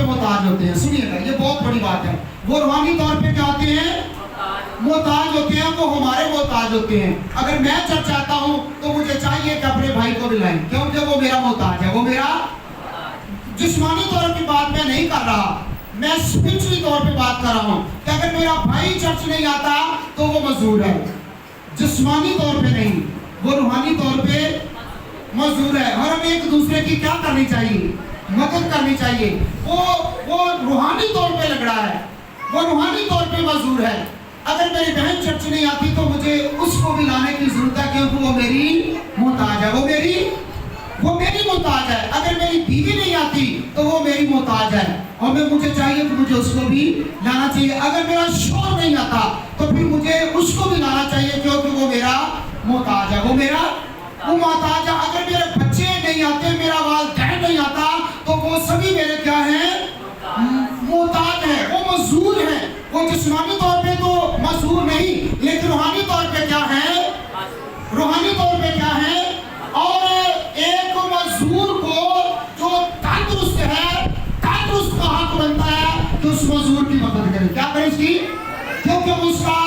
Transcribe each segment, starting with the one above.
मोहताज होते हैं। सुनिएगा, ये बहुत बड़ी बात है। वो रूहानी तौर पे क्या होते हैं? मोहताज होते हैं। वो हमारे मोहताज होते हैं। अगर मैं चर्च आता हूँ तो मुझे चाहिए कि अपने भाई को बुलाएं, क्योंकि वो मेरा मोहताज है। वो मेरा, जिस्मानी तौर की बात मैं नहीं कर रहा, मैं स्पिरिचुअली तौर पे बात कर रहा हूँ कि अगर मेरा भाई चर्च नहीं आता तो वो मजदूर है, जिस्मानी तौर पे नहीं, वो रूहानी तौर पे मजदूर है। और हमें एक दूसरे की क्या करनी चाहिए? मदद करनी चाहिए। वो रूहानी तौर पे लग रहा है, वो रूहानी तौर पे मजदूर है। अगर मेरी बहन चर्च नहीं आती तो मुझे उसको भी लाने की जरूरत है, क्योंकि वो मेरी मोहताज है। वो मेरी मोहताज है। अगर मेरी बीवी नहीं आती तो वो मेरी मोहताज है, और मुझे चाहिए कि मुझे उसको भी लाना चाहिए। अगर मेरा शौहर नहीं आता तो फिर मुझे उसको भी लाना चाहिए, क्योंकि वो मेरा मोहताज है। वो मोहताज है। अगर मेरे बच्चे नहीं आते, मेरा वालिदैन नहीं आता, तो वो सभी मेरे क्या हैं? मोहताज है। वो मजदूर है। वो जिस्मानी तौर पे तो मजदूर नहीं, लेकिन रूहानी तौर पे क्या है? रूहानी तौर पे क्या है? और एक मजदूर को जो तंदुरुस्त है, तंदुरुस्त का हक बनता है कि उस मजदूर की मदद करे। क्या करे उसकी? क्योंकि उसका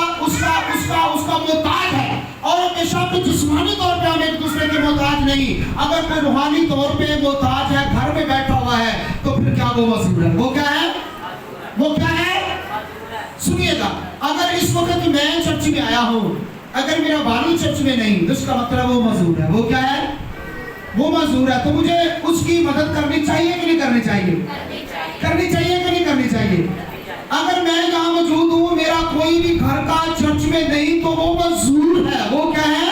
मोहताज है। और हमेशा तो जिस्मानी तौर पे हम एक दूसरे के मोहताज नहीं, अगर कोई रूहानी तौर पे मोहताज है, घर में बैठा हुआ है, तो फिर क्या वो मजदूर है? वो क्या है? सुनिएगा, अगर इस वक्त मैं चर्च में आया हूँ, अगर मेरा बालू चर्च में नहीं, तो इसका मतलब वो मजदूर है। वो क्या है? वो मजदूर है। तो मुझे उसकी मदद करनी चाहिए कि नहीं करनी चाहिए? करनी चाहिए कि नहीं करनी चाहिए? अगर मैं यहाँ मौजूद हूँ, मेरा कोई भी घर का चर्च में नहीं, तो वो मजदूर है। वो क्या है?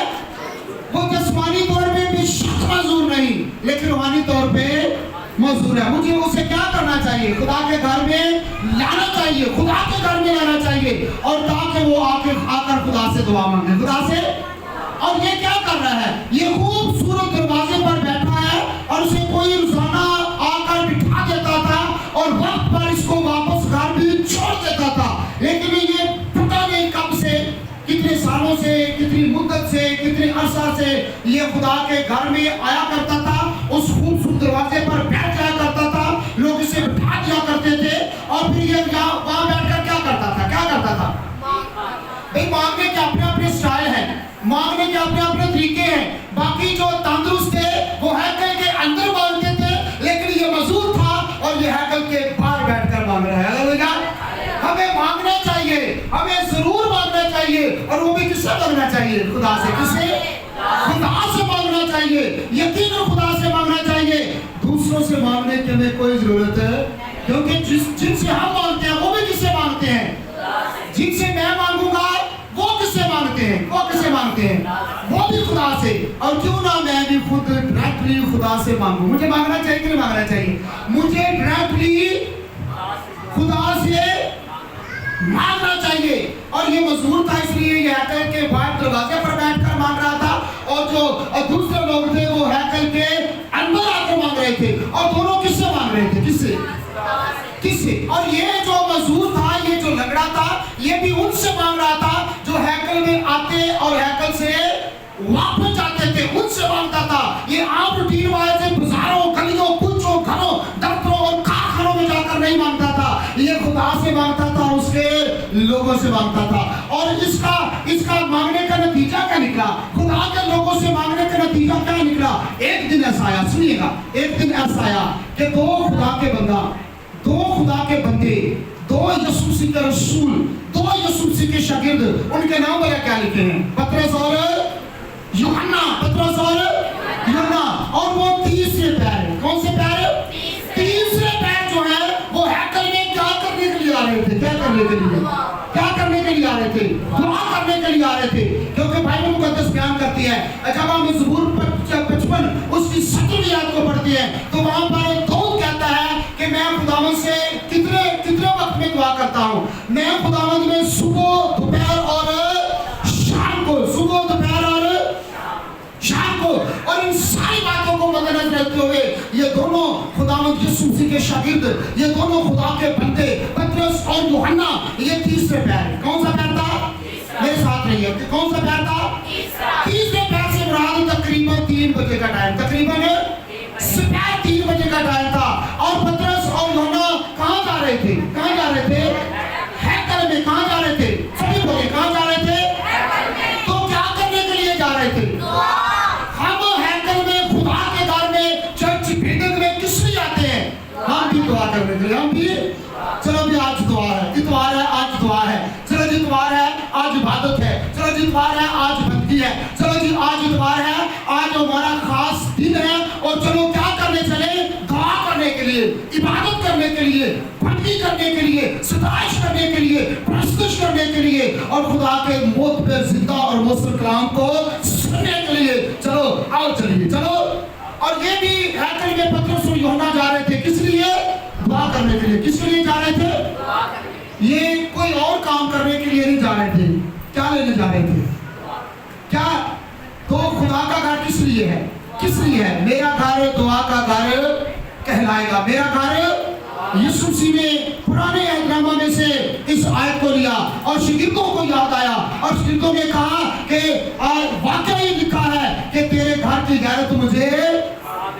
वो जिस्मानी तौर पे बेशक मजदूर नहीं, लेकिन रूहानी तौर पे मजदूर है। मुझे उसे क्या करना चाहिए? खुदा के घर में लाना चाहिए, खुदा के घर में लाना चाहिए, और ताकि वो आकर खुदा से दुआ मांगे, खुदा से। और ये क्या कर रहा है? ये खूबसूरत दरवाजे पर बैठा है, और उसे कोई रोजाना आकर बिठा देता था, और वक्त पर इसको वापस घर भी छोड़ देता था। लेकिन ये पता नहीं कब से, कितने सालों से, कितनी मुद्दत से, कितने अरसा से ये खुदा के घर में आया करता था, उस खूबसूरत दरवाजे पर बैठ जाया करता था, लोग इसे बिठा दिया करते थे, और फिर ये वहां बैठकर क्या करता था? भाई, मांगने के अपने अपने स्टाइल है, मांगने के अपने अपने तरीके हैं। बाकी जो तंदुरुस्त थे वो हैकल के अंदर मांगते थे, लेकिन ये मजदूर था और ये हैकल के बाहर बैठकर मांग रहा है। हमें मांगना चाहिए, हमें जरूर मांगना चाहिए, और वो भी किससे मांगना चाहिए? खुदा से। किससे? खुदा से मांगना चाहिए। यकीनन खुदा से मांगना चाहिए। दूसरों से मांगने की हमें कोई जरूरत है, क्योंकि जिनसे हम मांगते हैं वो भी किससे मांगते हैं? जिनसे मैं मांगूंगा वो किससे मांगते हैं? वो भी खुदा से। और क्यों ना मैं भी खुद डायरेक्टली खुदा से मांगू? मुझे मांगना चाहिए कि नहीं मांगना चाहिए? मुझे डायरेक्टली खुदा से मांगना चाहिए। और ये मजदूर था, इसलिए ये हैकल के बाहर दरवाजे पर बैठकर मांग रहा था, और जो दूसरे लोग थे वो हैकल के अंदर आकर मांग रहे थे। और दोनों किससे मांग रहे थे? किससे? और ये जो मजदूर था, ये जो लंगड़ा था, ये भी उनसे मांग रहा था जो हैकल में आते और हैकल से वापस जाते थे, उनसे मांगता था। ये आम रूटीन वाले बाजारों, गलियों, कुचों, घरों, दफ्तरों और कारखानों में जाकर नहीं मांगता था, ये खुदा से मांगता था, उसके लोगों से मांगता था। और इसका मांगने का नतीजा क्या निकला? खुदा के लोगों से मांगने का नतीजा क्या निकला? एक दिन ऐसा आया, सुनिएगा, एक दिन ऐसा आया कि दो खुदा के बंदे, दो यीशु मसीह के रसूल, दो यीशु मसीह के शागिर्द, उनके नाम पर क्या लिखे हैं? पतरस और यूहन्ना। और वो तीसरे पैर, कौन से पैर? तीसरे पैर जो है वो हैकल में क्या करने के लिए आ रहे थे? दुआ करने के लिए आ रहे थे। क्योंकि बाइबल मुकद्दस बयान करती है, जब हम ज़बूर 55 उसकी 17वीं आयत को पढ़ते हैं, तो वहां पर दाऊद कहता है कि मैं खुदावंद से कितने वक्त में दुआ करता हूँ? मैं खुदावंद में सुबह, दोपहर और शाम को, और इन सारी बातों को मद्देनजर रखते हुए ये दोनों खुदावंद यीशु मसीह के शागिर्द, ये दोनों खुदा के बंदे पतरस और यूहन्ना, ये तीसरे पैर। कौन सा पैर था? मेरे साथ रहिए, कौन सा पैर था? तीसरे पैर से मुराद तकरीबन 3 बजे का टाइम था। और पतरस और यूहन्ना थे? कहाँ जा रहे थे? हैकल में। कहाँ जा रहे थे? सभी बोले कहाँ जा रहे थे? तो क्या करने के लिए जा रहे थे? हम हैकल में, खुदा के घर में, चर्च बिल्डिंग में किस लिए आते हैं? हम भी दुआ करने के लिए। हम भी चलो भी आज दुआ है, इतवार है, आज दुआ है। चलो जी इतवार है, आज इबादत है। चलो जी इतवार है, आज बंदगी है। चलो जी आज इतवार है, आज हमारा खास दिन है। और चलो क्या करने चले? दुआ करने के लिए, इबादत करने के लिए, बंदगी करने के लिए, सताइश करने के लिए, प्रस्तुत करने के लिए और खुदा के मौत पे जिंदा और मुसर कलाम को सुनने के लिए। चलो आओ चलिए चलो। और ये भी हैकल में पतरस और यूहन्ना जा रहे थे। किस लिए? दुआ करने के लिए। किसके लिए जा रहे थे? ये कोई और काम करने के लिए नहीं जा रहे थे। क्या लेने जा रहे थे? क्या? तो खुदा का घर किस लिए है? किस लिए है? मेरा घर दुआ का घर कहलाएगा। मेरा घर, यीशु मसीह ने पुराने अहदनामा में से इस आयत को लिया और शिगिर्दों को याद आया और शिगिर्दों ने कहा कि वाकई ये लिखा है कि तेरे घर की गैरत मुझे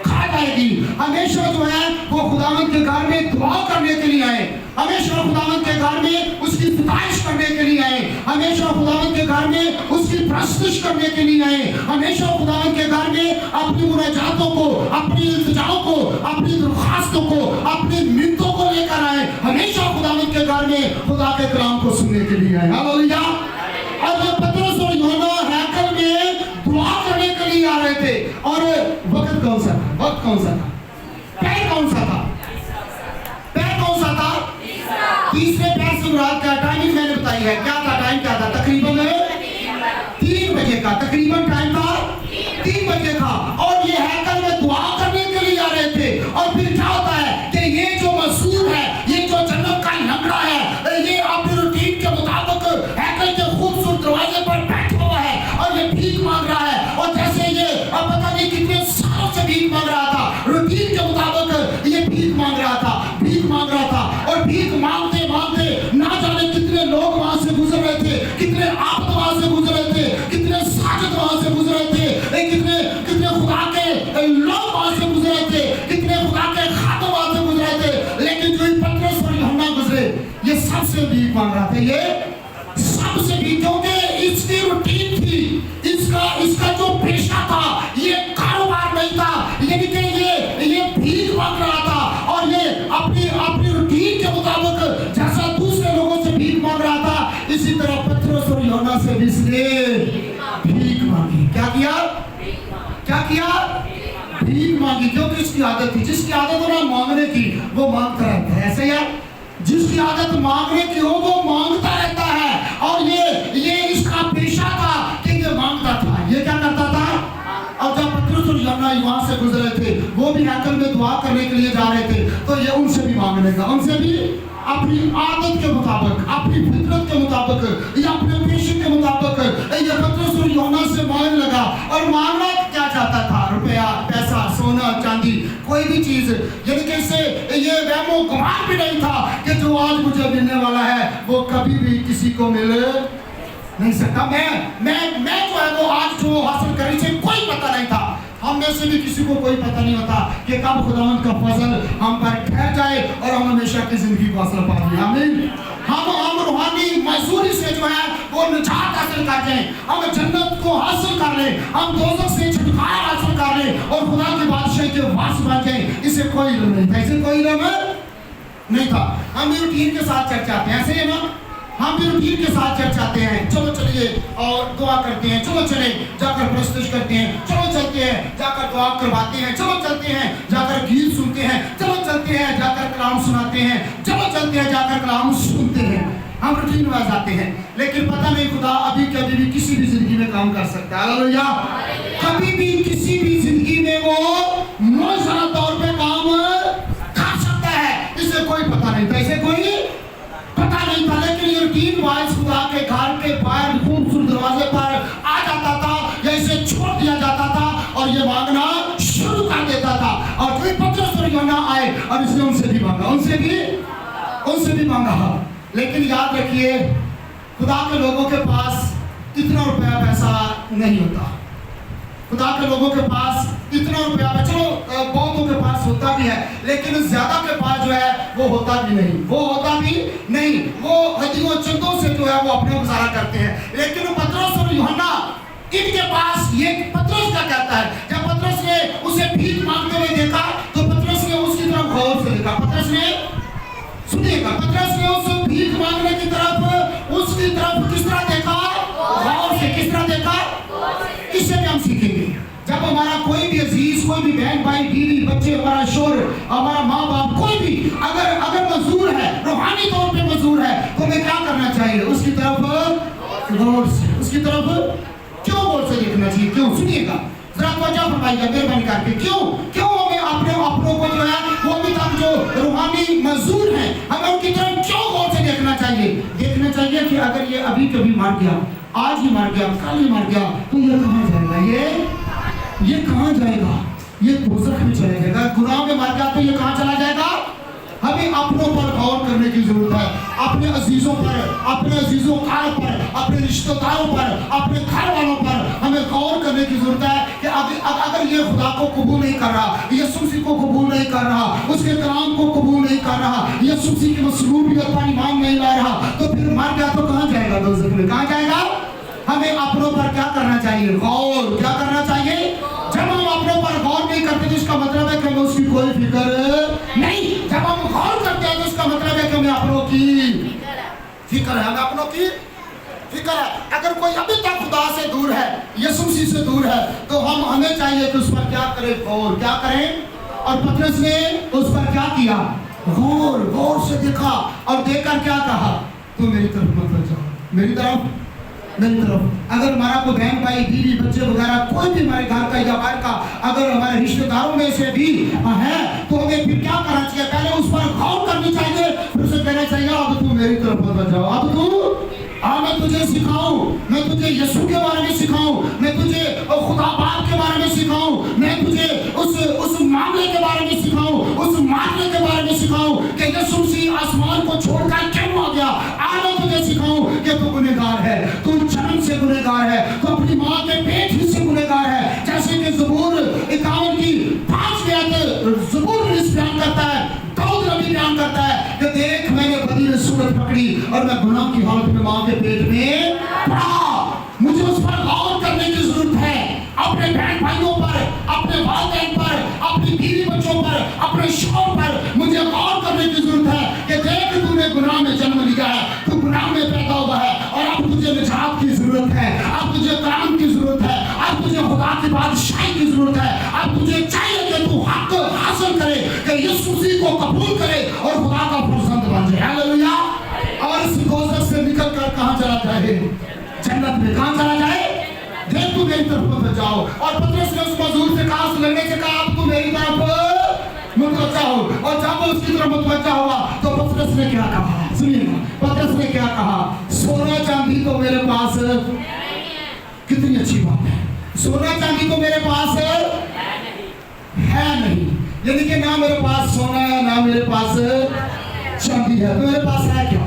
खा जाएगी। हमेशा जो है वो खुदावंद के घर में दुआ करने के लिए आए। हमेशा खुदावंद के घर में उसकी सताइश करने के लिए आए। हमेशा खुदावंद के घर में उसकी प्रस्तुत करने के लिए आए। हमेशा खुदावंद के घर में अपनी मुनाजातों को, अपनी इल्तिजाओं को, अपनी दरख्वास्तों को, अपनी मिन्नतों को लेकर आए। हमेशा खुदावंद के घर में खुदा के कलाम को सुनने के लिए आए। हालेलुया। और जब पतरस और यूहन्ना हैकल में दुआ करने के लिए आ रहे थे और वक्त कौन सा था? वक्त कौन सा था? पैर कौन सा था? पैर कौन सा था? तीसरे पैर से मुराद क्या? टाइमिंग मैंने बताई है। क्या था? टाइम क्या था? तकरीबन 3 बजे का तकरीबन टाइम था। 3 बजे था और ये हैकल में दुआ करने के लिए आ रहे थे। और फिर क्या होता है कि ये जो मजदूर है, ये जो जन्नत का लंगड़ा है, ये अपनी रूटीन के मुताबिक हैकल के खूबसूरत दरवाजे पर बैठा हुआ है और ये भीख मांग रहा है। और जैसे ये अब पता नहीं कितने सालों से भीख मांग रहा था, रूटीन के मुताबिक ये भीख मांग रहा था, भीख मांग रहा था। और भीख मांगते मांगते ना जाने कितने लोग वहां से गुजर रहे थे, कितने आप वहां से गुजर रहे थे, कितने साजिद वहां से गुजर रहे थे, कितने कितने खुदा के लोग वहां से गुजर रहे थे, कितने खुदा के खातम वहां से गुजर रहे थे। लेकिन जो पतरस और यूहन्ना गुजरे, ये सबसे भीख मांग रहा था। ये सबसे भी, क्योंकि इसकी रूटीन थी, इसका जो पेशा था, ये कारोबार नहीं था, यानी कि ये भीख मांग रहा था। और ये अपनी रूटीन के मुताबिक जैसा दूसरे लोगों से भीख मांग रहा था, इसी तरह पतरस और यूहन्ना से भी इसने भीख मांगी। क्या किया? क्या किया? भीख मांगी। क्योंकि इसकी आदत थी। जिसकी आदत हो ना मांगने की, वो मांगता रहता है। ऐसे यार, जिसकी आदत मांगने की हो वो मांगता रहता है। और ये इसका पेशा था कि ये मांगता था। ये क्या करता था? और जब पतरस और यूहन्ना वहां से गुजर रहे थे, वो भी हैकल में दुआ करने के लिए जा रहे थे, तो ये उनसे भी मांगने का, उनसे भी अपनी आदत के मुताबिक, अपनी फितरत के मुताबिक या अपने पेशे के मुताबिक ये पतरस और यूहन्ना से मांगने लगा। और मांगना क्या चाहता था? रुपया, पैसा, सोना, चांदी, कोई भी चीज। यानी कि इससे ये वहमो गुमान भी नहीं था कि जो आज मुझे मिलने वाला है वो कभी भी किसी को मिल नहीं सकता। मैं जो है वो आज जो हासिल करी से कोई पता नहीं था। हम में से भी किसी को कोई पता नहीं होता कि कब खुदावंद का फजल हम पर ठहर जाए और हम हमेशा की जिंदगी को हासिल पा लें। आमीन। हम रूहानी मजदूरी से जो है वो निजात हासिल कर जाएं, हम जन्नत को हासिल कर लें, हम दोज़ख से छुटकारा हासिल कर लें और खुदा के बादशाही के वारिस बन जाएं। इसे कोई इल्म नहीं था। इसे कोई इल्म नहीं था। हम भी रूटीन के साथ चर्चा आते हैं। ऐसे ही ना, हम भी रूटीन के साथ चर्च आते हैं। चलो चलिए और दुआ करते हैं, चलो चले जाकर प्रस्तुत करते हैं, चलो चलते हैं जाकर दुआ करवाते हैं, चलो चलते हैं जाकर गीत सुनते हैं, चलो चलते हैं जाकर कलाम सुनाते हैं, चलो चलते हैं जाकर कलाम सुनते हैं। हम रूटीन वाइज आते हैं, लेकिन पता नहीं खुदा अभी कभी भी किसी भी जिंदगी में काम कर सकता है। हालेलुया। कभी भी किसी भी जिंदगी में वो मौजूदा तौर पे काम कर सकता है। इसे कोई पता नहीं था, इसे कोई पता नहीं था। लेकिन ये रूटीन वाइज खुदा के घर के बाहर खूबसूरत दरवाजे पर आ जाता था या इसे छोड़ दिया जाता था और ये मांगना शुरू कर देता था। और कोई पतरस और यूहन्ना आए और इसने उनसे भी मांगा, उनसे भी मांगा। लेकिन याद रखिए, खुदा के लोगों के पास इतना रुपया पैसा नहीं होता। खुदा के लोगों के पास इतना रुपया है, चलो बहुतों के पास होता भी है, लेकिन ज्यादा के पास जो है वो होता भी नहीं, वो होता भी नहीं, वो हदियों चंदों से जो है वो अपने गुजारा करते हैं। लेकिन पतरस और यूहन्ना इनके पास ये पतरस क्या कहता है, जब पतरस ने उसे भीख मांगते हुए देखा तो पतरस ने उसकी तरफ गौर से देखा। पतरस ने सुनिएगा, पतरस ने उस भीख मांगने की तरफ उसकी तरफ किस तरह देखा, गौर से। किस तरह देखा, इससे भी हम सीखेंगे। जब हमारा कोई भी अजीज, कोई भी बहन भाई, बीवी बच्चे, हमारा शोर, हमारा माँ बाप, कोई भी अगर मजदूर है, रूहानी तौर पे मजदूर है, तो हमें क्या करना चाहिए, उसकी तरफ गौर से, उसकी तरफ क्यों गौर से देखना चाहिए, क्यों, सुनिएगा जरा तवज्जो फरमाइएगा मेहरबानी करके। क्यों हमें अपनों को जो है वो अभी तक जो रूहानी मजदूर हैं, हमें उनकी तरफ क्यों गौर से देखना चाहिए। देखना चाहिए कि अगर ये अभी कभी मर गया, आज ही मर गया, कल ही मर गया, तो ये कहाँ जाएगा, ये कहाँ जाएगा, ये दोज़ख में चला जाएगा। गुनाह में मर गया तो ये कहाँ चला जाएगा। हमें अपनों पर गौर करने की जरूरत है, अपने अजीजों पर, अपने अजीजों पर, अपने रिश्तेदारों पर, अपने घर वालों पर हमें गौर करने की जरूरत है कि अगर ये खुदा को कबूल नहीं कर रहा, यीशु मसीह को कबूल नहीं कर रहा, उसके कलाम को कबूल नहीं कर रहा, यीशु मसीह की मसलूबियत पर ईमान नहीं ला रहा, तो फिर मर गया तो कहाँ जाएगा, दोज़ख में कहाँ जाएगा। हमें अपनों पर क्या करना चाहिए, गौर। क्या करना चाहिए। जब हम अपनों पर गौर नहीं करते तो इसका मतलब है कि हमें उसकी कोई फिक्र नहीं। जब हम गौर करते हैं तो इसका मतलब है कि हमें अपनों की फिक्र है, हमें अपनों की फिक्र है। अगर कोई अभी तक खुदा से दूर है, यीशु मसीह से दूर है, तो हमें चाहिए कि उस पर क्या करें, गौर। क्या करें। और पतरस ने उस पर क्या किया, गौर से देखा और देखकर क्या कहा, तू मेरी तरफ मत जाओ, मेरी तरफ। अगर हमारा कोई बहन भाई, बीवी बच्चे वगैरह कोई भी हमारे घर का या बाहर का अगर हमारे रिश्तेदारों में से भी है, तो हमें फिर क्या करना चाहिए, पहले उस पर गौर करनी चाहिए, फिर उसे कहना चाहिए अब तू मेरी तरफ मत जाओ, अब तू मैं तुझे सिखाऊं, मैं तुझे यीशु के बारे में सिखाऊं, मैं तुझे खुदा बाप के बारे में सिखाऊं, मैं तुझे उस मामले के बारे में सिखाऊं, उस मामले के बारे में सिखाऊं कि यीशु मसीह आसमान को छोड़कर क्यों आ गया। मैं तुझे सिखाऊं कि तू गुनहगार है, तू जन्म से गुनहगार है, तू अपनी माँ के पेट ही से गुनहगार है। जैसे कि ज़बूर 51 की 5 आयत ज़बूर बयान करता है, दाऊद नबी बयान करता है कि देख मैंने बदी ने सूरत पकड़ी और मैं गुनाह की हालत में माँ के पेट में पड़ा। मुझे उस पर गौर करने की जरूरत है, अपने बहन भाइयों पर, अपने वालिदैन पर, अपनी बीवी बच्चों पर, अपने शौहर पर मुझे गौर करने की जरूरत है कि देख तूने गुनाह में जन्म लिया है, तू गुनाह में पैदा हुआ है और अब तुझे निजात की जरूरत है, अब तुझे कलाम की जरूरत है, अब तुझे खुदा की बादशाही की जरूरत है, अब तुझे चाहिए कि तू हक हासिल करे, कि यीशु मसीह को कबूल करे और खुदा का फर्जंद बन जाए। हालेलुया। और इस दोज़ख से निकल कर कहाँ चला जाए, जन्नत में। कहाँ चला जाए, देख तू मेरी तरफ मत जाओ। और पतरस ने उस मजदूर से कहा, लगने से कहा अब तू मेरी तरफ मुतवज्जा हो। और जब वो उसकी तरफ मुतवज्जा हुआ तो पतरस ने क्या कहा, सुनिए पतरस ने क्या कहा, सोना चांदी तो मेरे पास, कितनी अच्छी बात है, सोना चांदी तो मेरे पास है नहीं, यानी कि ना मेरे पास सोना है ना मेरे पास चांदी है, तो मेरे पास है क्या,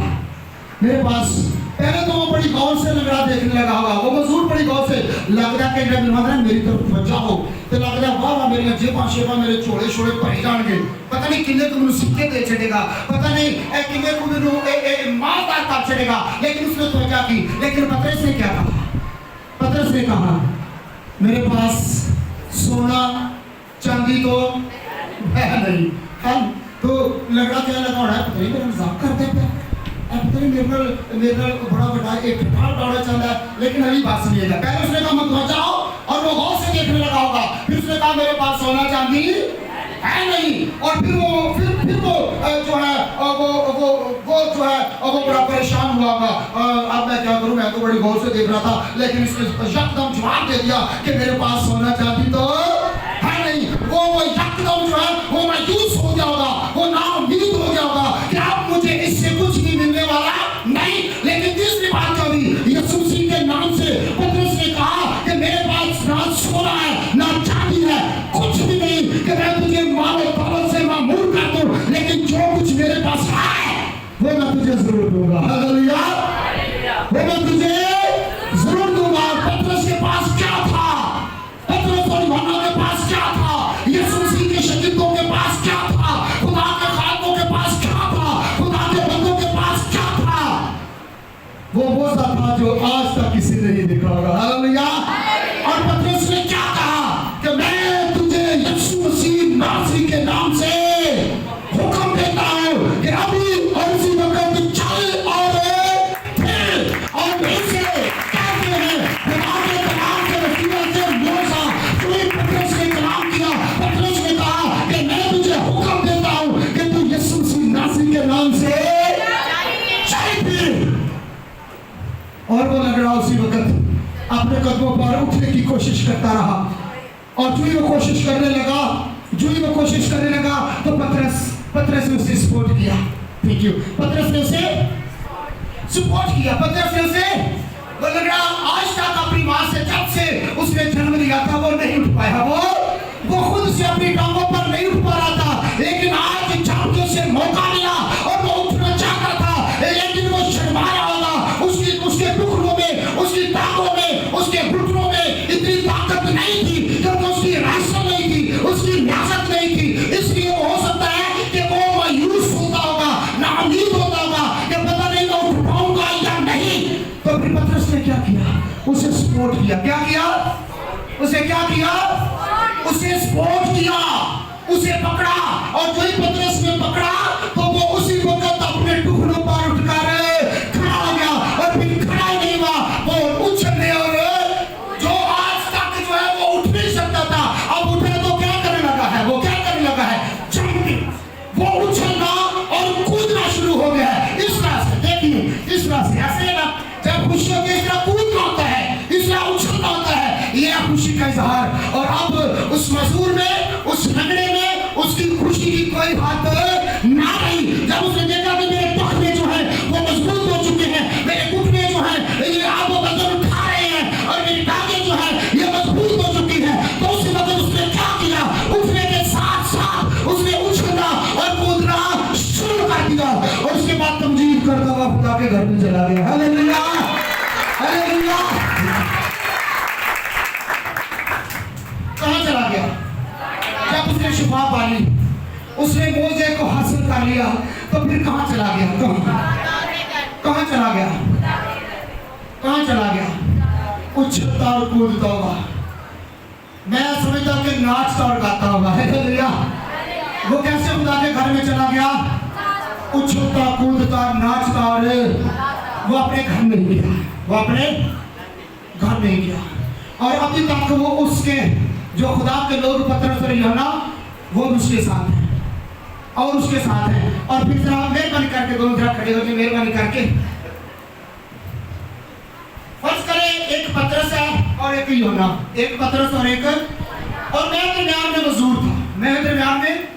मेरे पास। पहले तो वो बड़ी गौर से लग रहा देखने लगा होगा, वो मजदूर बड़ी गौर से लग रहा कि मेरी तरफ बचा हो, तो लग रहा वाह मेरी जेबा शेबा मेरे छोड़े छोड़े भरे जाएंगे, पता नहीं किन्ने को मैंने सिक्के दे चढ़ेगा, पता नहीं किन्ने को मैंने मारदार कर चढ़ेगा। लेकिन उसने तो क्या की, लेकिन पतरस ने क्या कहा, पतरस ने कहा मेरे पास सोना चांदी तो है नहीं, तो लग रहा क्या लगा है, पता नहीं मेरा मजाक करते हैं, पता नहीं मेरे बड़ा बड़ा एक ठाल दौड़ा चल रहा है। लेकिन अभी बात सुनिएगा, पहले उसने कहा मत जाओ और वो गौर से देखने लगा होगा, फिर उसने कहा मेरे पास सोना चांदी है नहीं, और फिर वो जो है वो जो है वो बड़ा परेशान हुआ होगा, अब मैं क्या करूं, मैं तो बड़ी गौर से देख रहा था, लेकिन इसने यकदम जवाब दे दिया कि मेरे पास सोना चांदी तो है नहीं। वो यकदम जो है वो मायूस हो गया होगा, वो नाउम्मीद हो गया होगा कि अब मुझे इससे कुछ भी मिलने वाला नहीं। लेकिन तीसरी बात क्या हुई, यीशु मसीह के नाम से पतरस ने कहा कि मेरे पास ना सोना है ना चांदी है, कुछ भी नहीं कि मैं तुझे माल दौलत से मामूर कर दूं, लेकिन जो कुछ मेरे पास है वो मैं तुझे जरूर दूंगा। हालेलुया, वो मैं तुझे जरूर दूंगा। पतरस के पास क्या था, पतरस जो आज तक किसी ने नहीं देखा होगा। हालेलुया। और पतरस ने क्या कहा कि मैं तुझे यीशु मसीह नासरी के नाम से हुक्म देता हूं कि अभी और इसी वक्त चल और फिर और इसे कहते हैं खुदा के कलाम के वसीले से मूसा कोई पतरस ने कलाम किया। पतरस ने कहा कि मैं तुझे हुक्म देता हूं कि तू यीशु मसीह नासरी के नाम से चल फिर। और वो लग रहा उसी वक्त अपने कदमों पर उठने की कोशिश करता रहा। और जो ही वो कोशिश करने लगा तो पतरस ने उसे सपोर्ट किया। Thank you. पतरस ने उसे सपोर्ट किया। पतरस ने उसे वो लग रहा आज तक अपनी मां से जब से उसने जन्म लिया था वो नहीं उठ पाया। वो खुद से अपनी टांगों पर नहीं उठ पा रहा था, लेकिन आज जब उसे मौका मिला और वो उठना चाहता था लेकिन वो शर्मा रहा होगा। उसके टुकड़ों में, उसकी टांगों में, उसके घुटनों में इतनी ताकत नहीं थी क्योंकि उसकी राशि नहीं थी, उसकी न्यासत नहीं थी। इसलिए हो सकता है कि वो मायूस होता होगा, नाउमीद होता होगा कि पता नहीं मैं उठ पाऊंगा या नहीं। तो फिर पतरस ने क्या किया? उसे सपोर्ट किया। क्या किया? उसे क्या किया? उसे सपोर्ट किया, उसे पकड़ा। और जो ही पतरस ने पकड़ा तो वो उसी वक्त अपने टुकड़ों पर उठकर खड़ा हो गया। और फिर खड़ा ही नहीं हुआ, वो उछलने और जो आज तक जो है वो उठ नहीं सकता था, अब उठे तो क्या करने लगा है? वो क्या करने लगा है? जंपिंग। वो उछलना और कूदना शुरू हो गया है। इस तरह से देखिए, इस तरह से ऐसे ना जब खुशी होती है इस तरह कूदना होता है, इस तरह उछलना होता है, ये खुशी का इजहार। और अब उस मजदूर में, उस झगड़े में उसकी खुशी की कोई बात ना रही। जब उसने देखा कि मेरे टखने जो है वो मजबूत हो चुके हैं, मेरे घुटने जो है ये आप वो वजन उठा रहे हैं और मेरी टांगें जो है ये मजबूत हो चुकी हैं, तो उसी वक्त उसने क्या किया? उठने के साथ साथ उसने उछलना और कूदना शुरू कर दिया। और उसके बाद तमजीद करता हुआ खुदा के घर में चला गया। Hallelujah, hallelujah. कहां चला गया? जब उसने शिफा पा ली, उसने मौजे को हासिल कर लिया, तो फिर कहां चला गया? कहां चला गया? कहां चला गया? उछलता और कूदता हुआ। मैं समझता हूं कि नाचता और गाता होगा। हालेलुया। वो कैसे खुदा के घर में चला गया? उछलता, कूदता, नाचता। और वो अपने घर में ही गया, वो अपने घर में ही गया। और अभी तक वो उसके जो खुदा के लोग पतरस और यूहन्ना वो उसके साथ हैं और उसके साथ हैं। और फिर जरा मेहरबानी करके दोनों जरा खड़े हो जाए, मेहरबानी करके। फर्ज करें एक पतरस है और एक यूहन्ना, एक पतरस और एक, और मैं दरमियान में मजदूर था, मैं दरमियान में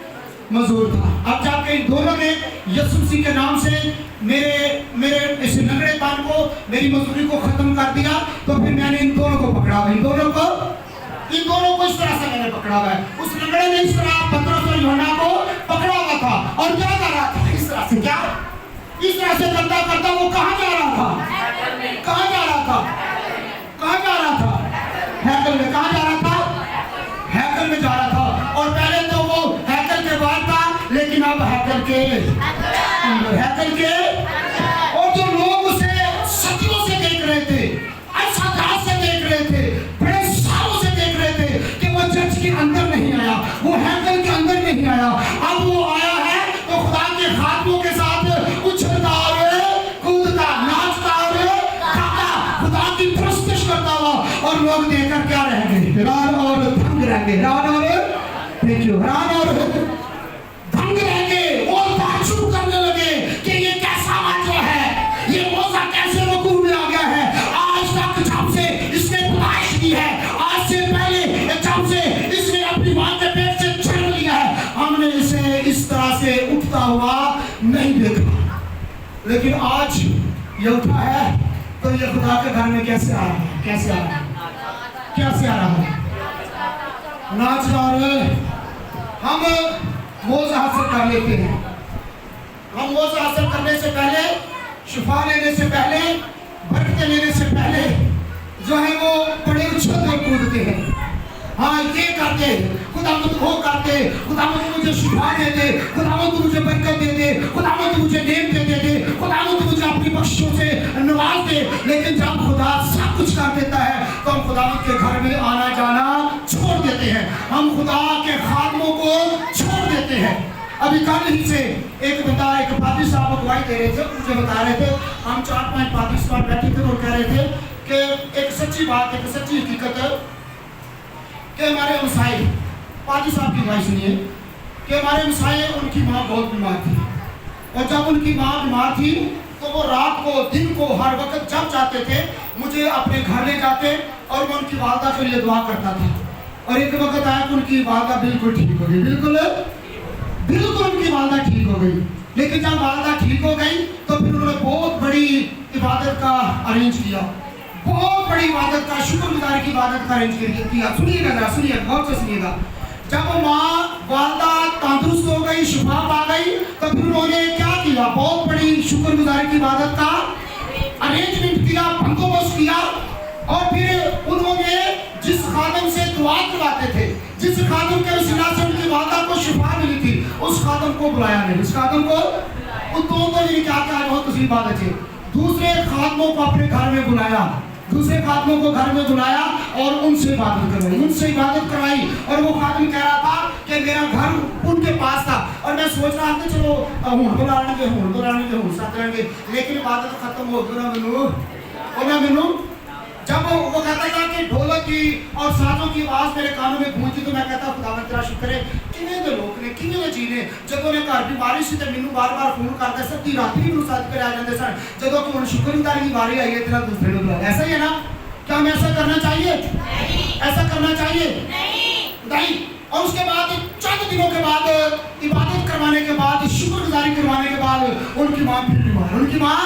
मजदूर था। अब जाके इन दोनों ने यीशु मसीह के नाम से मेरे इस नगड़ेपन को, मेरी मजदूरी को खत्म कर दिया। तो फिर मैंने इन दोनों को पकड़ा, इन दोनों को इस तरह से मैंने पकड़ा हुआ है। उस लंगड़े ने इस तरह पतरस और यूहन्ना को पकड़ा हुआ था और क्या कर रहा था? इस तरह से, क्या इस तरह से करता करता वो कहां जा रहा था? कहां जा रहा था? कहां जा रहा था? हैकल में। कहां जा रहा था? हैकल में जा रहा था। और पहले तो वो हैकल के बाहर था, लेकिन अब हैकल के और जो लोग उसे सदियों से देख रहे थे, असधार से देख रहे थे, बड़े सालों से देख रहे थे कि वो चर्च के अंदर नहीं आया, वो हैकल के अंदर नहीं आया। अब वो आया है तो खुदा के खातमों के साथ उछलता और कूदता, नाचता और गाता, खुदा की प्रस्तुति करता हुआ। और लोग देखकर क्या रह गए? हैरान और दंग रह गए। हैरान और हैरान और दंग रह गए। वो ताज्जुब करने लगे कि ये कैसा वाक़या है, ये मौका कैसे वकूअ में आ गया है। आज तक जब से इसने पैदाइश की है, आज से पहले जब से इसने अपनी मां के पेट से जन्म लिया है, हमने इसे इस तरह से उठता हुआ नहीं देखा। लेकिन आज ये उठा है तो ये खुदा के घर में कैसे आ रहा है? कैसे आ रहा है? कैसे आ रहा है? नाच रहा है। हम मौज़ा हासिल कर लेते हैं। हम मौज़ा हासिल करने से पहले, शिफा लेने से पहले, बरकतें लेने से पहले जो है वो बड़े उछलते कूदते हैं। हाँ, ये करते, खुदावंद वो करते, खुदावंद मुझे शिफा दे दे, खुदावंद मुझे बरकत दे दे, खुदावंद मुझे नेम दे दे, खुदावंद मुझे अपनी बख्शिशों से नवाज के, लेकिन जब खुदा सब कुछ कर देता है तो हम खुदा के घर में आना जाना छोड़ देते हैं, हम खुदा के खादमों को छोड़ देते हैं। अभी कल ही से एक बंदा, एक पादी साहब अगुवाई दे रहे थे, मुझे बता रहे थे, हम 4-5 पादी साहब बैठे थे और कह रहे थे कि एक सच्ची बात, एक सच्ची हकीकत है कि हमारे हमसाए, पादी साहब की बात सुनिए, कि हमारे हमसाए, उनकी माँ बहुत बीमार थी, और जब उनकी माँ बीमार थी तो वो रात को, दिन को, हर वक्त जब चाहते थे मुझे अपने घर ले जाते और मैं उनकी वालदा के लिए दुआ करता था। और एक वक्त आया कि उनकी वालदा बिल्कुल ठीक हो गई, बिल्कुल उनकी वालदा ठीक हो गई। लेकिन जब वालदा ठीक हो गई तो फिर उन्होंने बहुत बड़ी इबादत का अरेंज किया, बहुत बड़ी इबादत का, शुक्रगुजारी की इबादत का अरेंज किया। सुनिएगा जरा, सुनिए, बहुत से सुनिएगा। जब माँ वालदा तंदुरुस्त हो गई, शिफा पा गई, तो फिर उन्होंने क्या किया, बहुत बड़ी शुक्रगुजारी की इबादत का अरेंजमेंट किया, बंदोबस्त किया। और फिर उन्होंने जिस खादम से दुआ करवाते थे, जिस खादम के वसीला से उनकी वालदा को शिफा मिली थी, उस खादम को बुलाया नहीं, उस खादम को, उन दोनों को क्या क्या बहुत तस्वीर बात है, दूसरे खादमों को अपने घर में बुलाया, दूसरे खादमों को घर में बुलाया और उनसे इबादत करवाई, उनसे इबादत करवाई। और वो खादम कह रहा था कि मेरा घर उनके पास था और मैं सोच रहा था चलो हूँ बुलाएंगे साथ रहेंगे, लेकिन इबादत खत्म हो गई ना मिलूँ। जब वो कहता था कि ढोलक की और साजों की आवाज मेरे कानों में गूंजी तो मैं कहता खुदा तेरा शुक्र है, किवें दे लोग ने, किवें दे जी ने, जदों ने घर बीमारी से ते मैनू बार-बार फोन करदे सी, राती भी मैनू सद कर आ जांदे सन, जदों कि हुण शुक्रगुजारी की बारी आई है तेरा दूसरे को बुला। ऐसा ही है ना? क्या हमें ऐसा करना चाहिए? नहीं। ऐसा करना चाहिए? नहीं। और उसके बाद चंद दिनों के बाद इबादत करवाने के बाद, शुक्रगुजारी करवाने के बाद उनकी माँ फिर बीमार, उनकी माँ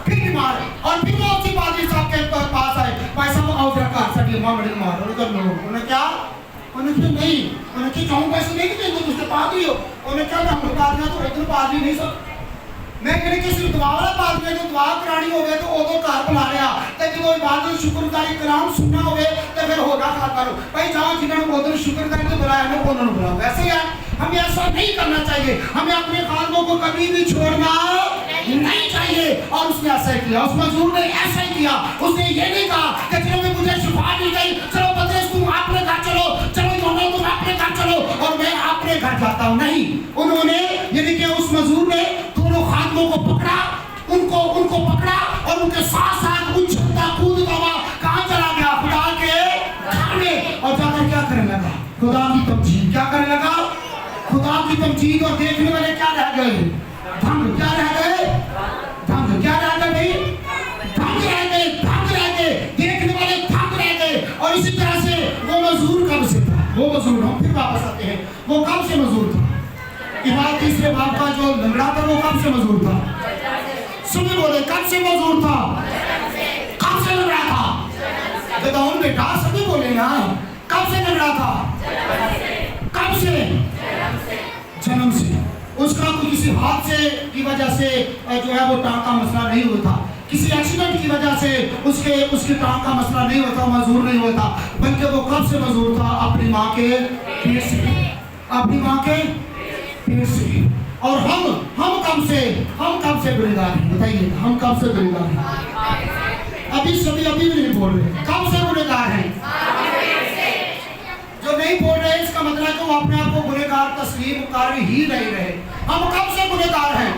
फिर बीमार, और फिर वो उसी पादरी साहब के पास आए, भाई साहब आओ जरा घर साडी मां बड़ी बीमार है, उधर लोग उन्होंने क्या, उन्होंने कहा नहीं, उन्होंने कहा क्यों पैसे नहीं देंगे तुझे पादरी हो, उन्होंने कहा मैं हूं पादरी तो इधर पादरी नहीं सब, मैं कहने कि सिर्फ दुआ वाला पादरी है, जो दुआ करानी होवे तो उदों घर बुला लिया, ते जो इबादत शुक्रगुजारी कराम सुनना होवे ते फिर होगा खा करो, भाई जाओ जिन्होंने उधर शुक्रगुजारी तो बुलाया है उन्होंने बुलाओ। ऐसे ही है, हमें ऐसा नहीं करना चाहिए, हमें अपने खादमों को कभी भी छोड़ना नहीं चाहिए। और उसने ऐसा ही किया, उस मजदूर ने ऐसा ही किया, उसने ये नहीं कहा कि चलो मैं मुझे शिफा मिल गई, चलो पतरस तुम अपने घर चलो, चलो यूहन्ना तुम अपने घर चलो और मैं अपने घर जाता हूँ, नहीं। उन्होंने यानी कि उस मजदूर ने दोनों खादमों को पकड़ा, उनको पकड़ा और उनके साथ साथ उछलता कूदता हुआ कहाँ चला गया, खुदा के घर में, और जाकर क्या करने लगा, खुदा की तमजीद, क्या करने लगा, खुदा की तमजीद। और देखने वाले क्या रह गए, धंग, क्या रह गए, धंग, क्या रह गए भाई, धंग रह गए, धंग रह गए, देखने वाले धंग रह गए। और इसी तरह से वो मजदूर कब से था, वो मजदूर, हम फिर वापस आते हैं, वो कब से मजदूर था, इमाम तीसरे बाप का जो लंगड़ा था वो कब से मजदूर था, सुनिए बोले कब से मजदूर था, कब से लंगड़ा था, बताओ बेटा, सभी बोले ना, कब से लंगड़ा था, कब से, जन्म से। उसका तो किसी हादसे की वजह से जो है वो टांग का मसला नहीं हुआ था, किसी एक्सीडेंट की वजह से उसकी टांग का मसला नहीं हुआ था, मजदूर नहीं हुआ था, बल्कि वो कब से मजदूर था, अपनी माँ के पेट से, अपनी माँ के पेट से। और हम कब से गुनहगार हैं, बताइए हम कब से गुनहगार हैं, अभी भी नहीं बोल रहे, कब से गुनहगार हैं, जो नहीं बोल रहे इसका मतलब है कि वो अपने आप को गुनहगार तस्लीम कर ही नहीं रहे। हम कब से गुनहगार हैं,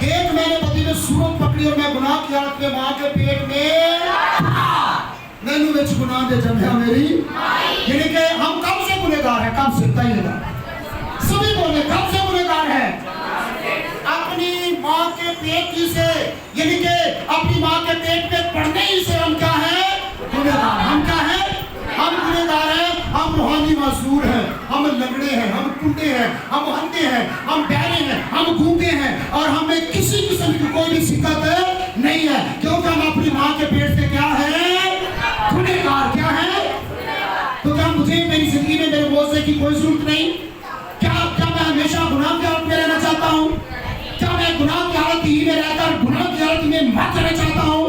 एक मैंने पति ने सूरत पकड़ी और मैं गुनाह किया, अपने माँ के पेट में मैंने विच गुनाह दे जमया मेरी, यानी कि हम कब से गुनहगार हैं, कब से, बताइएगा सभी बोले कब से गुनहगार हैं, अपनी माँ के पेट ही से, यानी कि अपनी माँ के पेट में पड़ने ही से हम क्या हैं, गुनहगार। हम क्या हैं, हम गुनहगार हैं, हम रूहानी मजदूर हैं, हम लंगड़े हैं, हम टूटे हैं, हम अंधे हैं, हम बहरे हैं, हम गूंगे हैं, और हमें किसी किस्म की कोई भी शिकायत नहीं है, क्योंकि हम अपनी माँ के पेट से क्या है, गुनहगार। क्या है, तो क्या मुझे मेरी जिंदगी में मेरे बोझ की कोई जरूरत नहीं, क्या मैं हमेशा गुनाह की हालत में रहना चाहता हूँ, क्या मैं गुनाह की हालत ही में रहकर गुनाह की हालत में मर जाना चाहता हूँ,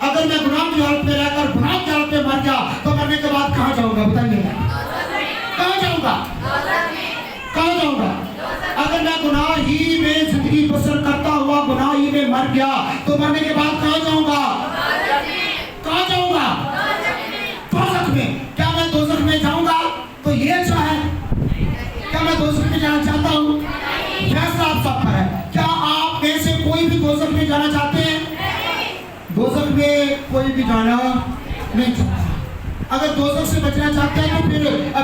अगर मैं गुनाह की हालत में रहकर गुनाह की हालत में मर गया तो मरने के बाद कहाँ जाऊंगा, बताइए कहाँ जाऊंगा, कहाँ जाऊंगा, अगर मैं गुनाह ही में जिंदगी बसर करता हुआ गुनाही में मर गया तो मरने के बाद कहाँ जाऊंगा? कहाँ जाऊंगा? दोजख में। क्या मैं दोजख में जाऊंगा? तो ये अच्छा है। क्या मैं दोजख में जाना चाहता हूँ? फैसला आप सब पर है। क्या आप में से कोई भी दोजख में जाना चाहते हैं? दोजख में कोई भी जाना नहीं चाहता। अगर दोजख से बचना चाहते हैं तो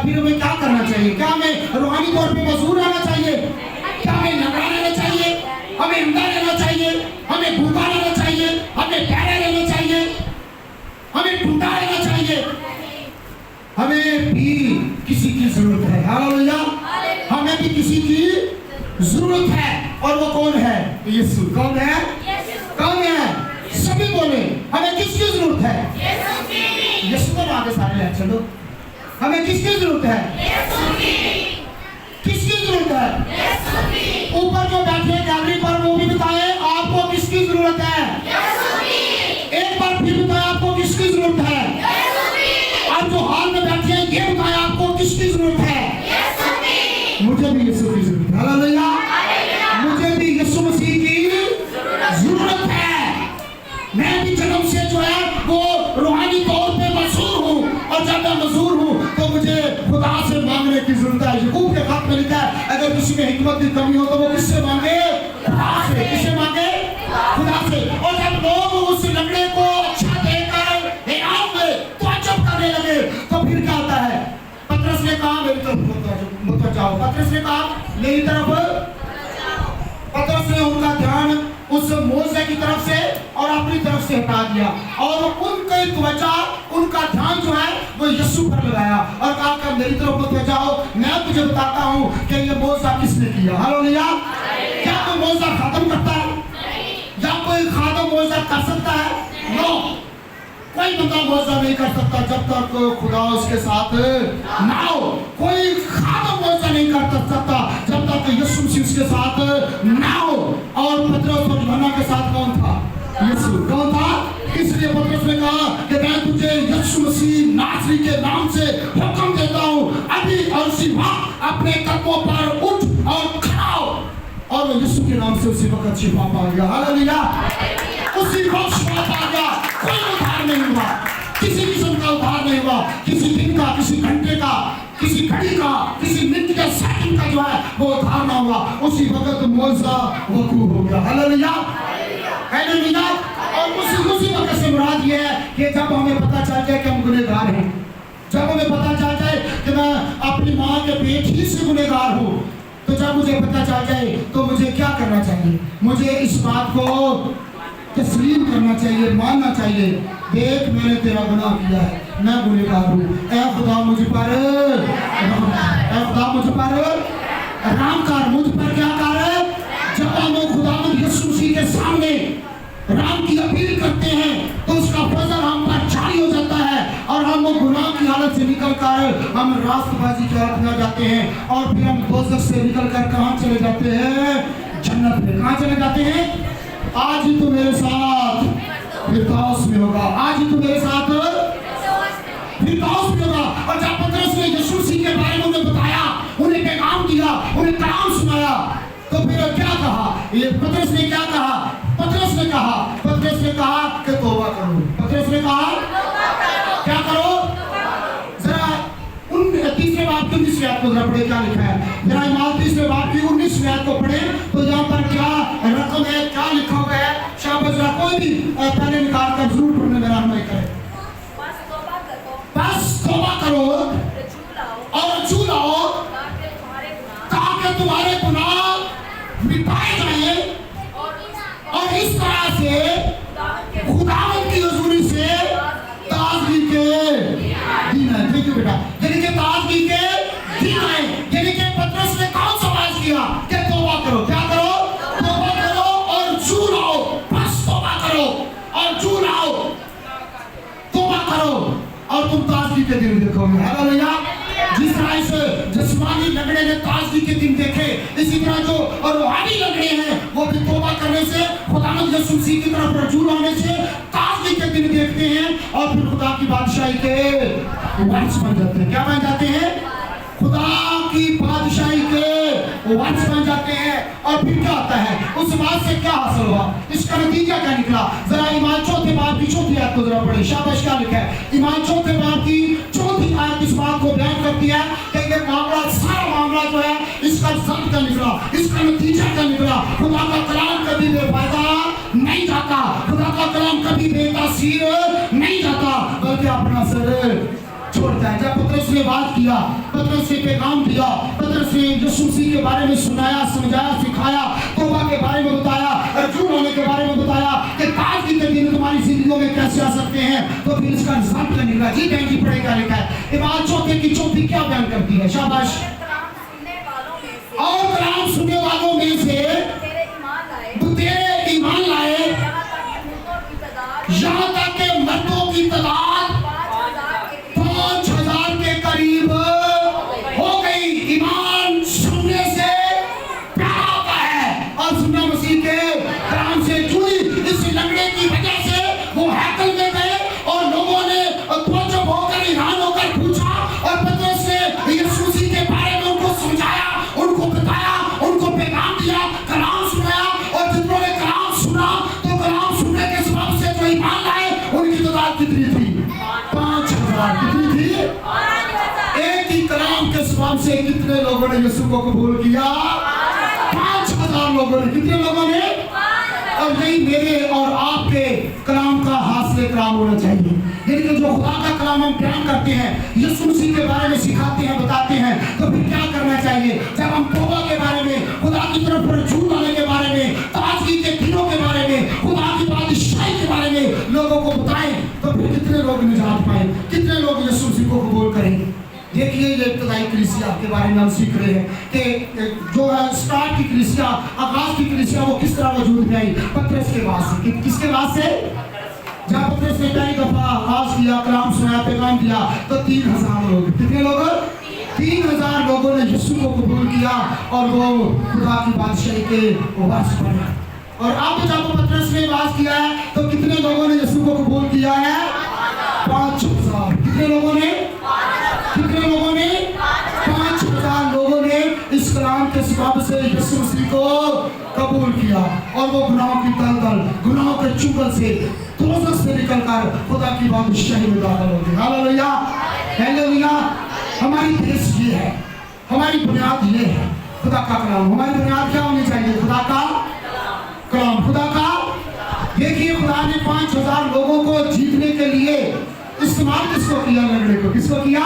फिर हमें क्या करना चाहिए? क्या हमें रूहानी तौर पे मजबूर रहना चाहिए? क्या हमें लंगड़ा रहना चाहिए? हमें अंधा रहना चाहिए? हमें भूखा रहना चाहिए? हमें प्यारा रहना चाहिए? हमें ढूंढा रहना चाहिए? हमें भी किसी की जरूरत है। हालेलुया। हमें भी किसी की जरूरत है। और वो कौन है? यीशु। कौन है? कौन है? सभी बोले हमें किसकी जरूरत है? यीशु को आगे सारे ले चलो। हमें किसकी जरूरत है? किसकी जरूरत है? ऊपर जो बैठे गैलरी पर वो भी बताए आपको किसकी जरूरत है? एक बार फिर बताए आपको किसकी जरूरत है? और जो हॉल में बैठे हैं ये बताए आपको किसकी जरूरत है? मुझे भी यीशु की जरूरत है। हालेलुया। मुझे भी यीशु मसीह की जरूरत है। मैं भी जन्म से जो है वो रूहानी तौर पे मशहूर हूँ और जब मैं मशहूर हूँ तो मुझे खुदा से मांगने की जरूरत है। याकूब के खत में लिखा है अगर किसी में हिकमत की कमी हो तो वो किससे मांगे? खुदा से। किससे मांगे? खुदा से। और जब लोग उस लंगड़े को अच्छा देकर इनाम में ताज्जुब करने लगे तो फिर क्या होता है? पतरस ने कहा मेरी तरफ मत जाओ। पतरस ने कहा मेरी तरफ। पतरस ने उनका ध्यान उस मोसे की तरफ से और अपनी तरफ से हटा दिया और उनके त्वचा उनका ध्यान जो है वो यीशु पर लगाया और कहा कि मेरी तरफ मत जाओ, मैं तुझे बताता हूँ कि ये मोसा किसने किया। हालेलुया। क्या कोई मोसा खत्म करता है? या कोई खादम मोसा कर सकता है? नो, कोई बंदा मोसा नहीं कर सकता जब तक खुदा उसके साथ ना हो। कोई खादम मोसा नहीं कर सकता जब तक यीशु मसीह उसके साथ ना हो। और पतरस और यूहन्ना के साथ कौन था? यीशु। कौन था? इसलिए पतरस ने कहा कि मैं तुझे यीशु मसीह नासरी के नाम से हुक्म देता हूँ अभी और उसी वक्त अपने कदमों पर उठ और खड़ा हो। और वो यीशु के नाम से उसी वक्त शिफा पा गया। हालेलुया। उसी वक्त शिफा पा गया। कोई उद्धार नहीं हुआ, किसी किस्म का उद्धार नहीं हुआ। किसी दिन का, किसी घंटे का, किसी घड़ी का, किसी मिनट का, सेकंड का जो है वो उद्धार ना हुआ। उसी वक्त मौजूदा वकूफ हो गया। हालेलुया। हालेलुया। और उसी वक्त से मुराद ये है कि जब हमें पता चल जाए कि हम गुनहगार हैं, जब हमें पता चल जाए कि मैं अपनी माँ के पेट ही से गुनहगार हूँ, तो जब मुझे पता चल जाए तो मुझे क्या करना चाहिए? मुझे इस बात को तस्लीम करना चाहिए, मानना चाहिए। देख मैंने तेरा गुनाह किया है, मैं गुनहगार हूँ। ऐ खुदा मुझ पर ऐ खुदा मुझ पर रहम कर। मुझ पर क्या कर? जब हम खुदावंद यीशु मसीह के सामने राम की अपील करते हैं तो उसका फजल हम पर जारी हो जाता है और हम वो गुनाह की हालत से निकल कर हम रास्तबाजी की तरफ में जाते हैं और फिर हम दोजख से निकल कर कहाँ चले जाते हैं? जन्नत में। कहाँ चले जाते हैं? आज ही तो मेरे साथ फिरदौस में होगा। आज ही तो मेरे साथ फिरदौस में होगा। और जब पतरस ने यीशु मसीह के बारे में उन्हें बताया, उन्हें पैगाम दिया, उन्हें कलाम सुनाया, तो फिर क्या कहा? ये पतरस ने क्या कहा? पतरस ने कहा कि तौबा करो। पतरस ने कहा क्या करो? जरा उन तीसरे बाब की 19वीं आयत को जरा पढ़े, क्या लिखा है? जरा इमाम तीसरे बाब की 19वीं आयत को पढ़े तो यहाँ पर क्या रकम है, क्या लिखा हुआ है? शाबाश। जरा कोई भी पहले निकाल कर जरूर पढ़ने में रहनुमाई करे। बस तौबा करो और रजू लाओ ताकि तुम्हारे गुनाह मिटाए जाए और इस तरह से खुदावंद की हुजूरी से ताजगी के दिन आए। ठीक है बेटा, यानी कि ताजगी के दिन आए। यानी कि पतरस ने कौन सा वाज किया कि तौबा करो। क्या करो? तौबा करो और जू लाओ। बस तौबा करो और जू लाओ। तौबा करो और तुम ताजगी के दिन देखोगे। हालेलुया। जिस तरह इस जिस्मानी लंगड़े ने ताजगी के दिन देखे, इसी तरह जो रूहानी लंगड़े हैं वो भी तौबा करने से, खुदावंद यीशु मसीह की तरफ रजू होने से ताजगी के दिन देखते हैं और फिर खुदा की बादशाही के वारिस बन जाते हैं। क्या बन जाते हैं? खुदा की बादशाही के वारिस बन जाते हैं। और फिर क्या होता है, उस बात से क्या हासिल हुआ, इसका नतीजा क्या निकला। जरा ईमान चौथे बाब की चौथी आयत को जरा पढ़े। शाबाश, क्या लिखा है ईमान चौथे बाब की चौथी आयत इस बात को बयान करती है कि ये मामला, सारा मामला जो है इसका रिजल्ट क्या निकला, इसका नतीजा क्या निकला। खुदा का कलाम कभी बेफायदा नहीं जाता, खुदा का कलाम कभी बेतासीर नहीं जाता, बल्कि अपना असर छोड़ता है। जब पतरस ने बात किया, पतरस ने पैगाम दिया, पतरस ने यीशु मसीह के बारे में सुनाया, समझाया, सिखाया, तौबा के बारे में बताया, अर्जुन होने के बारे में बताया कि ताज की तब्दीली तुम्हारी जिंदगियों में कैसे आ सकते हैं, तो फिर इसका रिजल्ट क्या निकला। जी बहन जी पढ़े क्या लिखा है ईमान चौथे की चौथी क्या बयान करती है। शाबाश। और कलाम सुनने वालों में से तेरे ईमान लाए, यहाँ तक के मर्दों की तादाद 5,000 के करीब हो गई। ईमान सुनने से प्यार आता है और सुनना मसीह के कलाम से जुड़ी। इस लंगड़े की वजह से वो हैकल में गए और लोगों ने ताज्जुब होकर, हैरान होकर पूछा, और पतरस ने यीशु मसीह के बारे में उनको समझाया, उनको बताया, उनको पैगाम दिया, कलाम सुनाया। और जितनों ने कलाम सुना, तो कलाम सुनने के सबब से जो ईमान लाए उनकी तादाद कितनी थी? 5,000। कितनी थी? एक ही कलाम के सबब से कितने लोगों ने यीशु को कबूल किया? 5,000 लोगों ने। कितने लोगों ने? और नहीं, मेरे और आपके कलाम का हासिल कलाम होना चाहिए। यानी कि जो खुदा का कलाम हम बयान करते हैं, यीशु मसीह के बारे में सिखाते हैं, बताते हैं, तो फिर क्या करना चाहिए। जब हम तौबा के बारे में, खुदा की तरफ रजू आने के बारे में, ताजगी के दिनों के बारे में, खुदा की बादशाही के बारे में लोगों को बताएं, तो फिर कितने लोग निजात पाए, कितने लोग यीशु मसीह को कबूल करेंगे। देखिए ये इब्तदाई कलीसिया के बारे में हम सीख रहे हैं कि जो स्टार्ट की कलीसिया, आगाज की कलीसिया, वो किस तरह वजूद में आई। पतरस के बाद से। किसके बाद से? जब पतरस ने पहली दफा आगाज किया, कलाम सुनाया, पैगाम दिया, तो 3,000 लोग। कितने लोग? 3,000 लोगों ने यीशु को कबूल किया और वो खुदा की बादशाही के वारिस बने। और अब जब पतरस ने आगाज किया है, तो कितने लोगों ने यीशु को कबूल किया है? 5,000। कितने लोगों ने? कितने लोगों ने? 5,000 लोगों ने इस कलाम के सबब से यीशु मसीह को कबूल किया और वो गुनाहों की दलदल, गुनाहों के चुंगल से, दोज़ख से निकलकर खुदा की बादशाही में दाखिल हो गए। Hallelujah, hallelujah. हमारी बेस ये है, हमारी बुनियाद ये है, खुदा का कलाम। हमारी बुनियाद क्या होनी चाहिए? खुदा का कलाम, खुदा का। देखिए खुदा ने 5,000 लोगों को जीतने के लिए इस्तेमाल किसको किया? लंगड़े को। किसको किया?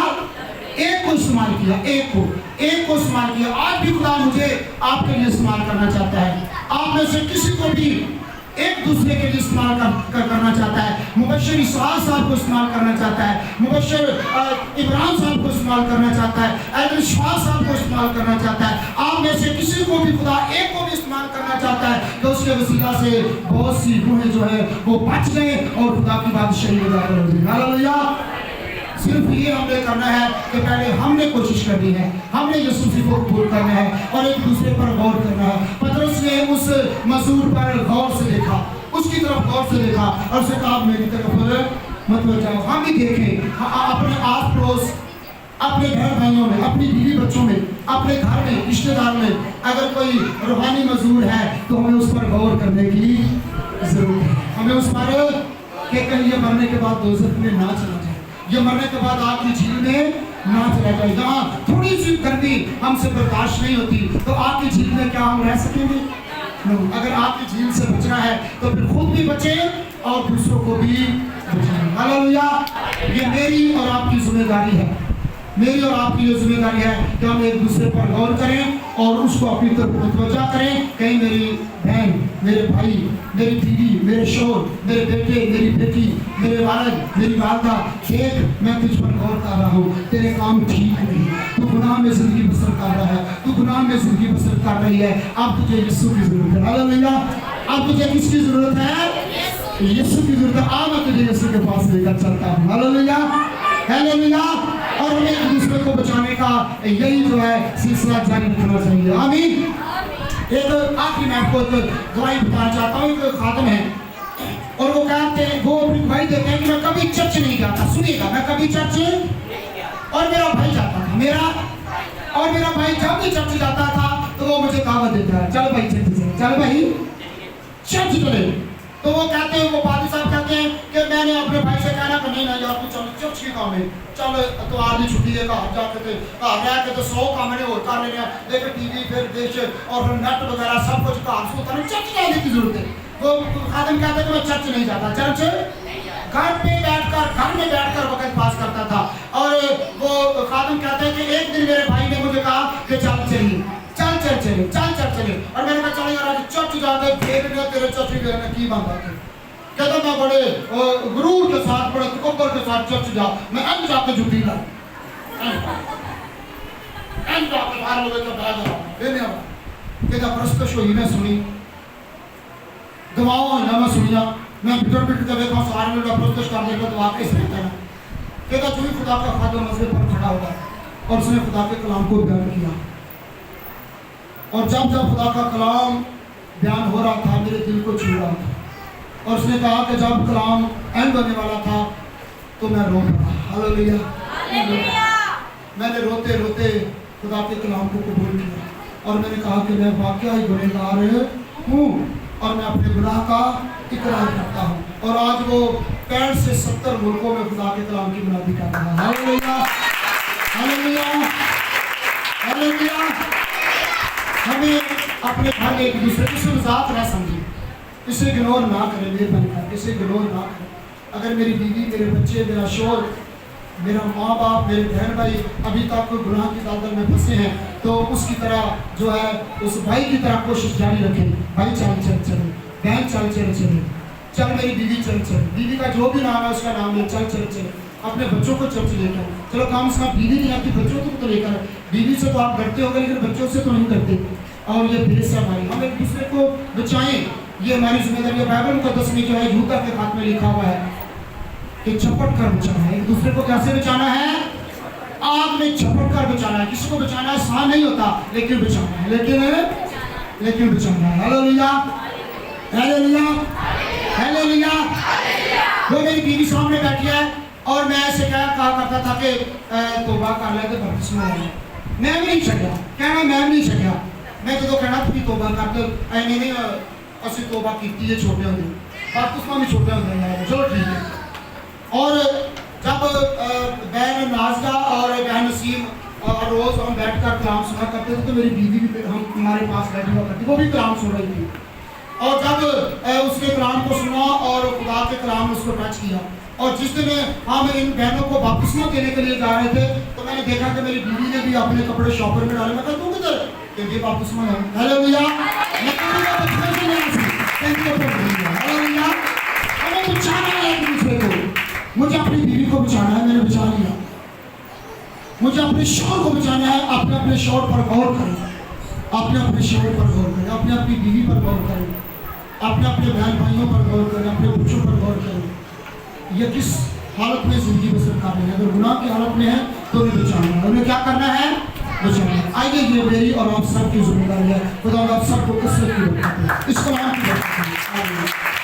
एक को इस्तेमाल किया, एक को इस्तेमाल किया। आज भी खुदा मुझे आपके लिए इस्तेमाल करना चाहता है। आप में से किसी को भी एक दूसरे के लिए इस्तेमाल करना चाहता है। मुबश्शिर इसहाक साहब को इस्तेमाल करना चाहता है, मुबश्शिर इब्राहिम साहब को इस्तेमाल करना चाहता है, ऐदल शाह साहब को इस्तेमाल करना चाहता है। आप में से किसी को भी खुदा एक को भी इस्तेमाल करना चाहता है, तो उसके वसीला से बहुत सी रूहें जो है वो बच गए और खुदा की बादशाही में दाखिल हो गई। हालेलुया। सिर्फ ये हमने करना है कि पहले हमने कोशिश करनी है, हमने यीशु मसीह को कबूल करना है और एक दूसरे पर गौर करना है। पतरस ने उस मजदूर पर गौर से देखा, उसकी तरफ गौर से देखा और उसे कहा मेरी तरफ मत हो जाओ। हम भी देखें अपने आस पड़ोस, अपने घर भाइयों में, अपनी बीवी बच्चों में, अपने घर में, रिश्तेदार में अगर कोई रूहानी मजदूर है तो हमें उस पर गौर करने की जरूरत है। हमें उस पर कि कहीं ये मरने के बाद दोज़ख में ना चला जाए, ये मरने के बाद आग की झील में ना चला जाए। जहाँ थोड़ी सी गर्मी हमसे बर्दाश्त नहीं होती, तो आग की झील में क्या हम रह सकेंगे? अगर आग की झील से बचना है तो फिर खुद भी बचे और दूसरों को भी बचाएं। हालेलुया। ये मेरी और आपकी जिम्मेदारी है, मेरी और आपकी ये जिम्मेदारी है कि हम एक दूसरे पर गौर करें और उसको अपनी तरफ मुतवज्जा करें। कहीं मेरी बहन, मेरे भाई, मेरी बीवी, मेरे शोहर, मेरे बेटे, मेरी बेटी, मेरे वालिद, मेरी वालदा, देख मैं तुझ पर गौर कर रहा हूँ, तेरे काम ठीक नहीं, तू गुनाह में जिंदगी बसर कर रहा है, तू गुनाह में जिंदगी बसर कर रही है। अब तुझे यीशु की जरूरत है। हालेलुया। अब तुझे किसकी जरूरत है? यीशु की जरूरत है। आज मैं तुझे यीशु के पास लेकर चलता हूँ। Hallelujah, hallelujah. और हमें एक दूसरे को बचाने का यही जो है सिलसिला जारी रखना चाहिए। आमीन। एक आखिरी मैं आपको गवाही बताना चाहता हूँ। एक खातम है और वो कहते हैं, वो अपनी गवाही देते हैं कि मैं कभी चर्च नहीं जाता। सुनिएगा, मैं कभी चर्च, और मेरा भाई जाता था, मेरा भाई जब भी चर्च जाता था तो वो मुझे दावत देता है, चलो भाई चर्च चले, चलो भाई चर्च चले। तो वो कहते हैं, वो पादी साहब कहते हैं कि मैंने अपने भाई से कहना कि नहीं ना यार तू चल चर्च के काम है, चल तो आदमी छुट्टी है घर जाके थे घर रह के तो 100 काम ने और कर लेने, देख टीवी फिर देश और फिर नेट वगैरह सब कुछ घर से होता है, चर्च जाने की जरूरत है। वो खादिम कहते हैं कि मैं चर्च नहीं जाता, चर्च घर में बैठकर वक्त पास करता था। और वो खादिम कहते हैं कि एक दिन मेरे भाई ने मुझे कहा कि चल चलिए, चल चले। और मैंने कहा चल यार आज चर्च जाते फिर तेरे चर्च में की बात है। कहता मैं बड़े गुरूर के साथ बड़े तकब्बुर के साथ चर्च जा, मैं अंत जाके जुटी ला अंत जाके बाहर लोगों का बैग लेने आवा। कहता प्रस्तुत हुई मैं सुनी दवाओं ना मैं सुनिया, मैं बिटर के देखा सारे लोग प्रस्तुत कर देगा तो वाकई सही था। कहता जो ही खुदा का खादिम मसले पर खड़ा हुआ और उसने खुदा के कलाम को बयान किया, और जब खुदा का कलाम बयान हो रहा था मेरे दिल को छू रहा था। और उसने कहा कि जब कलाम एंड होने वाला था तो मैं रो पड़ा। हालेलुया। मैंने रोते रोते खुदा के कलाम को कबूल किया और मैंने कहा कि मैं वाकई ही गुनहगार हूँ और मैं अपने गुनाह का इकरार करता हूँ। और आज वो 65 से 70 मुल्कों में खुदा के कलाम की मुनादी कर रहा है। Hallelujah, hallelujah, hallelujah. हमें अपने घर में एक दूसरे की मजाक ना समझें, इसे इग्नोर ना करें, मेरे बनकर इसे इग्नोर ना करें। अगर मेरी बीवी, मेरे बच्चे, मेरा शोर, मेरा माँ बाप, मेरे बहन भाई अभी तक गुनाह की दलदल में फंसे हैं तो उसकी तरह जो है उस भाई की तरह कोशिश जारी रखें। भाई चल, बहन चल, मेरी बीवी चल, बीवी का जो भी नाम है उसका नाम ले, चल। अपने बच्चों को चर्च लेकर चलो, काम से बीवी नहीं आती, बच्चों को तो लेकर, बीवी से तो आप डरते होंगे लेकिन बच्चों से तो नहीं डरते। और ये भेद है हमारी, हम एक दूसरे को बचाएं, ये हमारी जिम्मेदारी है। बाइबल मुकद्दस में जो है यूदा के खात में लिखा हुआ है कि झपट कर बचाना है। एक दूसरे को कैसे बचाना है? आग में झपट कर बचाना है। किसी को बचाना आसान नहीं होता लेकिन बचाना है, लेकिन बचाना है। Hallelujah, hallelujah, hallelujah. वो मेरी बीवी सामने बैठी है और मैं ऐसे कहा करता था कि तौबा कर ले तो बपतिस्मा ले। मैं भी नहीं छकिया, कहना मैं भी नहीं छकिया। मैं जो कहना तू तौबा कर ले, नहीं असि तौबा की है छोटे होंगे, बपतिस्मा भी छोटे होंगे, चलो ठीक है। और जब बहन नाज़िया और बहन नसीम और रोज़ हम बैठकर कलाम सुना करते थे तो मेरी बीवी भी हमारे पास बैठी हुआ करती, वो भी कलाम सुन रही थी। और जब उसके कलाम को सुना और खुदा के कलाम ने उसको टच किया, और जिस दिन हम इन बहनों को बपतिस्मा देने के लिए जा रहे थे तो मैंने देखा कि मेरी बीवी ने भी अपने कपड़े शॉपर में डाले। मैं कहा तू किधर? क्योंकि बपतिस्मा है। हालेलुया। हालेलुया। हमें बचाना है एक दूसरे को। मुझे अपनी बीवी को बचाना है, मैंने बचा लिया। मुझे अपने शौहर को बचाना है, अपने अपने शौहर पर गौर करें, अपने शौहर पर गौर करें, अपनी बीवी पर गौर करें, अपने बहन भाइयों पर गौर करें, अपने बच्चों पर गौर करें। ये किस हालत में जिंदगी बसर कर रहे हैं? अगर गुनाह की हालत में है तो उन्हें बचाना है। उन्हें क्या करना है? बचाना है। आइए ये मेरी और आप सबकी जिम्मेदारी है। खुदा आप सबको कसरत की बरकत दे। इस कलाम की बरकत दे।